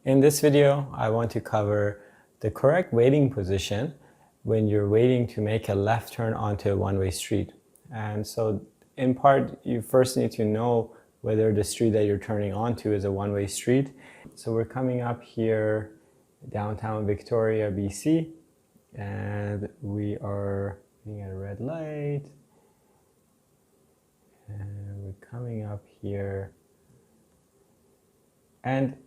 In this video, I want to cover the correct waiting position when you're waiting to make a left turn onto a one-way street. And so in part, you first need to know whether the street that you're turning onto is a one-way street. So we're coming up here, downtown Victoria, BC, and we are being at a red light. And we're coming up here. And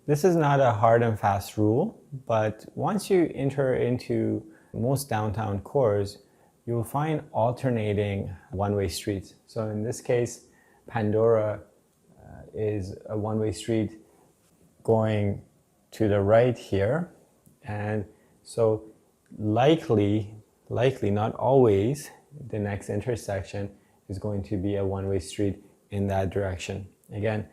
this is not a hard and fast rule, but once you enter into most downtown cores, you will find alternating one-way streets. So in this case, Pandora is a one-way street going to the right here. And so likely, not always, the next intersection is going to be a one-way street in that direction. Again,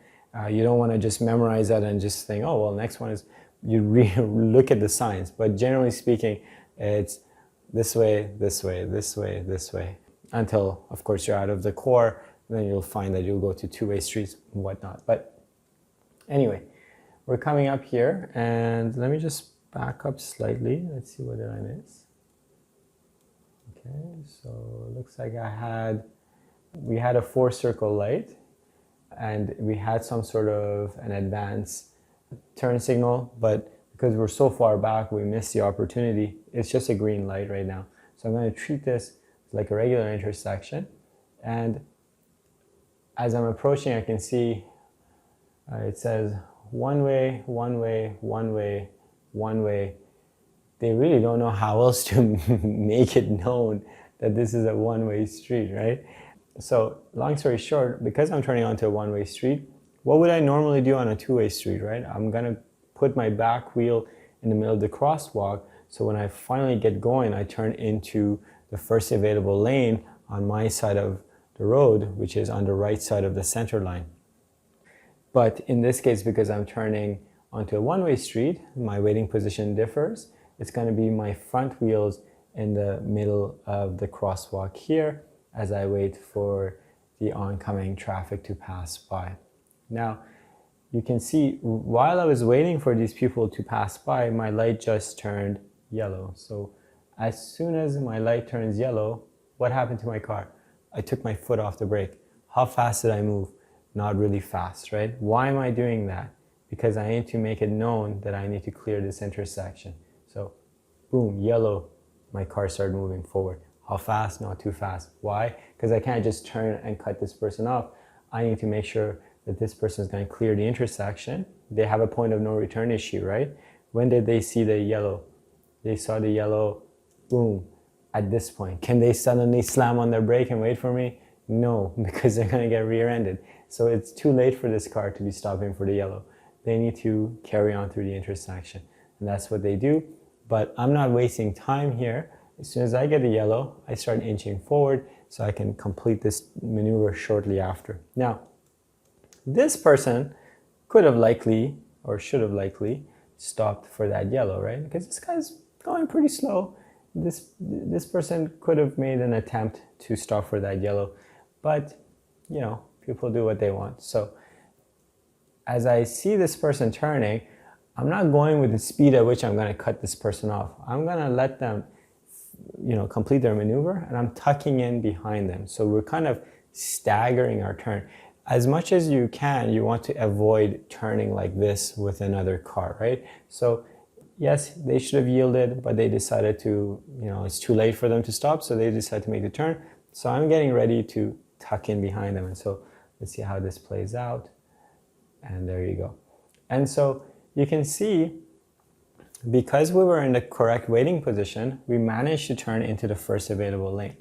you don't want to just memorize that and just think, oh, well, next one is, you look at the signs. But generally speaking, it's this way, this way, this way, this way, until, of course, you're out of the core. Then you'll find that you'll go to two-way streets and whatnot. But anyway, we're coming up here, and let me just back up slightly. Let's see what did I miss. Okay, so it looks like we had a 4-circle light, and we had some sort of an advanced turn signal, but because we're so far back, we missed the opportunity. It's just a green light right now. So I'm going to treat this like a regular intersection. And as I'm approaching, I can see it says one way, one way, one way, one way. They really don't know how else to make it known that this is a one-way street, right? So long story short, because I'm turning onto a one-way street, what would I normally do on a two-way street, right? I'm gonna put my back wheel in the middle of the crosswalk, so when I finally get going, I turn into the first available lane on my side of the road, which is on the right side of the center line. But in this case, because I'm turning onto a one-way street, my waiting position differs. It's gonna be my front wheels in the middle of the crosswalk here, as I wait for the oncoming traffic to pass by. Now, you can see while I was waiting for these people to pass by, my light just turned yellow. So as soon as my light turns yellow, what happened to my car? I took my foot off the brake. How fast did I move? Not really fast, right? Why am I doing that? Because I need to make it known that I need to clear this intersection. So boom, yellow, my car started moving forward. How fast? Not too fast. Why? Because I can't just turn and cut this person off. I need to make sure that this person is going to clear the intersection. They have a point of no return issue, right? When did they see the yellow? They saw the yellow, boom, at this point. Can they suddenly slam on their brake and wait for me? No, because they're going to get rear-ended. So it's too late for this car to be stopping for the yellow. They need to carry on through the intersection. And that's what they do. But I'm not wasting time here. As soon as I get the yellow, I start inching forward so I can complete this maneuver shortly after. Now, this person could have likely, or should have likely, stopped for that yellow, right? Because this guy's going pretty slow. This person could have made an attempt to stop for that yellow, but you know, people do what they want. So as I see this person turning, I'm not going with the speed at which I'm going to cut this person off. I'm going to let them, you know, complete their maneuver, and I'm tucking in behind them. So we're kind of staggering our turn. As much as you can, you want to avoid turning like this with another car, right? So yes, they should have yielded, but they decided to, you know, it's too late for them to stop, so they decided to make the turn. So I'm getting ready to tuck in behind them. And so let's see how this plays out. And there you go. And so you can see, because we were in the correct waiting position, we managed to turn into the first available lane.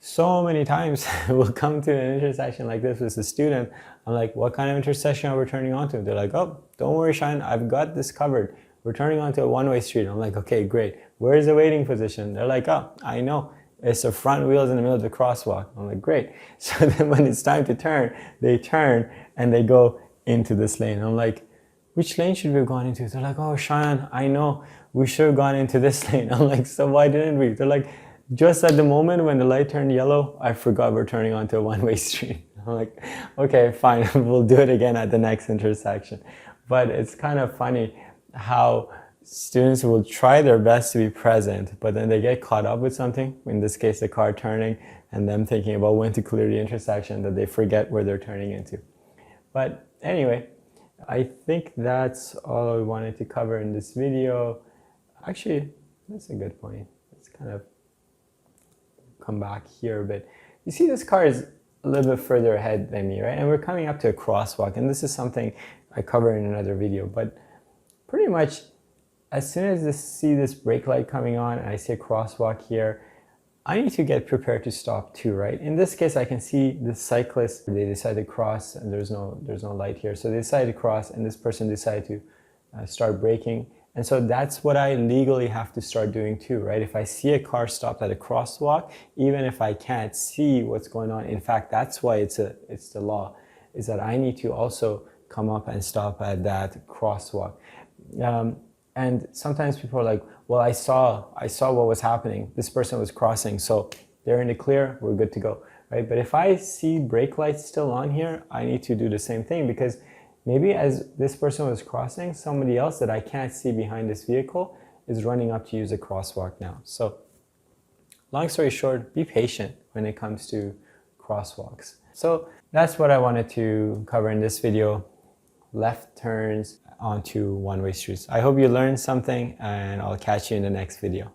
So many times we'll come to an intersection like this with a student. I'm like, what kind of intersection are we turning onto? They're like, oh, don't worry, Shine, I've got this covered. We're turning onto a one-way street. I'm like, okay, great. Where's the waiting position? They're like, oh, I know. It's the front wheels in the middle of the crosswalk. I'm like, great. So then when it's time to turn, they turn and they go into this lane. I'm like, which lane should we have gone into? They're like, oh, Cheyenne, I know, we should have gone into this lane. I'm like, so why didn't we? They're like, just at the moment when the light turned yellow, I forgot we're turning onto a one-way street. I'm like, okay, fine, we'll do it again at the next intersection. But it's kind of funny how students will try their best to be present, but then they get caught up with something, in this case the car turning, and them thinking about when to clear the intersection, that they forget where they're turning into. But anyway, I think that's all I wanted to cover in this video. Actually, that's a good point. Let's kind of come back here a bit. You see, this car is a little bit further ahead than me, right? And we're coming up to a crosswalk, and this is something I cover in another video, but pretty much as soon as I see this brake light coming on and I see a crosswalk here, I need to get prepared to stop too, right? In this case, I can see the cyclist, they decided to cross and there's no light here. So they decided to cross and this person decided to start braking. And so that's what I legally have to start doing too, right? If I see a car stopped at a crosswalk, even if I can't see what's going on, in fact, that's why it's the law, is that I need to also come up and stop at that crosswalk. And sometimes people are like, well, I saw what was happening. This person was crossing, so they're in the clear, we're good to go, right? But if I see brake lights still on here, I need to do the same thing, because maybe as this person was crossing, somebody else that I can't see behind this vehicle is running up to use a crosswalk now. So long story short, be patient when it comes to crosswalks. So that's what I wanted to cover in this video. Left turns onto one-way streets. I hope you learned something, and I'll catch you in the next video.